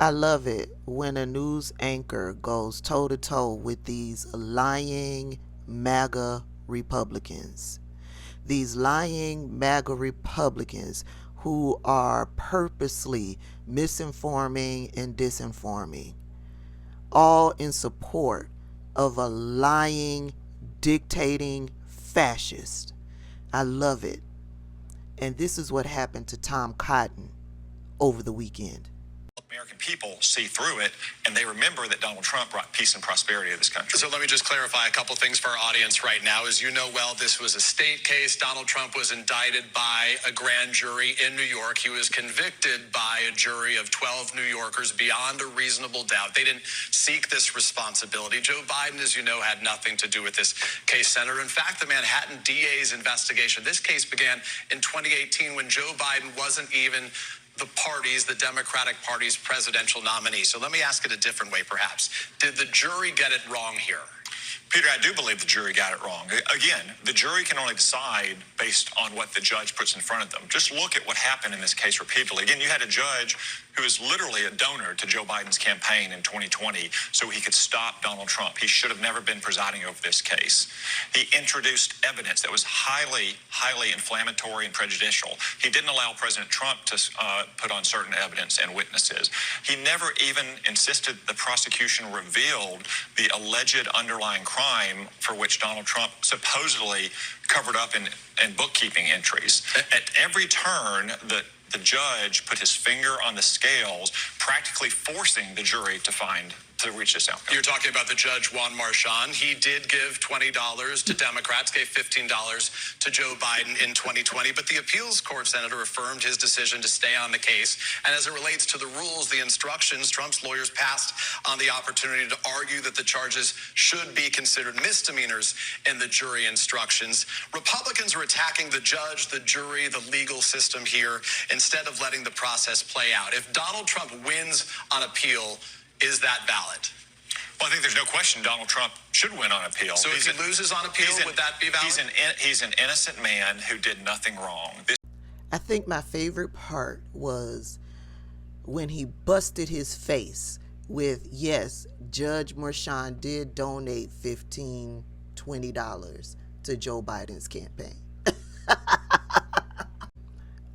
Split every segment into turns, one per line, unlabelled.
I love it when a news anchor goes toe to toe with these lying MAGA Republicans. These lying MAGA Republicans who are purposely misinforming and disinforming, all in support of a lying, dictating fascist. I love it. And this is what happened to Tom Cotton over the weekend.
American people see through it, and they remember that Donald Trump brought peace and prosperity to this country. So let me just clarify a couple things for our audience right now. As you know well, this was a state case. Donald Trump was indicted by a grand jury in New York. He was convicted by a jury of 12 New Yorkers beyond a reasonable doubt. They didn't seek this responsibility. Joe Biden, as you know, had nothing to do with this case, Senator. In fact, the Manhattan DA's investigation, this case began in 2018 when Joe Biden wasn't even the Democratic Party's presidential nominee. So let me ask it a different way, perhaps. Did the jury get it wrong here? Peter, I do believe the jury got it wrong. Again, the jury can only decide based on what the judge puts in front of them. Just look at what happened in this case repeatedly. Again, you had a judge who is literally a donor to Joe Biden's campaign in 2020 so he could stop Donald Trump. He should have never been presiding over this case. He introduced evidence that was highly, highly inflammatory and prejudicial. He didn't allow President Trump to put on certain evidence and witnesses. He never even insisted the prosecution revealed the alleged underlying crime for which Donald Trump supposedly covered up in bookkeeping entries. At every turn, the judge put his finger on the scales, practically forcing the jury to reach this outcome. You're talking about the judge, Juan Marchand. He did give $20 to Democrats, gave $15 to Joe Biden in 2020, but the appeals court, Senator, affirmed his decision to stay on the case. And as it relates to the rules, the instructions, Trump's lawyers passed on the opportunity to argue that the charges should be considered misdemeanors in the jury instructions. Republicans are attacking the judge, the jury, the legal system here, instead of letting the process play out. If Donald Trump wins on appeal, is that valid? Well, I think there's no question Donald Trump should win on appeal. So if he loses on appeal, would that be valid? He's an innocent man who did nothing wrong.
I think my favorite part was when he busted his face with, yes, Judge Marchand did donate $15, $20 to Joe Biden's campaign.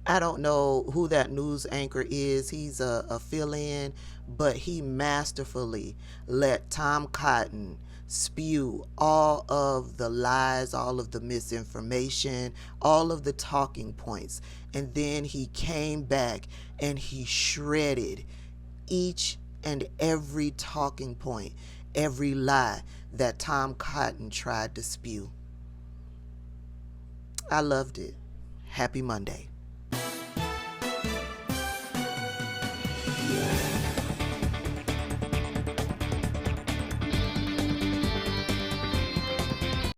I don't know who that news anchor is. He's a fill-in, but he masterfully let Tom Cotton spew all of the lies, all of the misinformation, all of the talking points. And then he came back and he shredded each and every talking point, every lie that Tom Cotton tried to spew. I loved it. Happy Monday.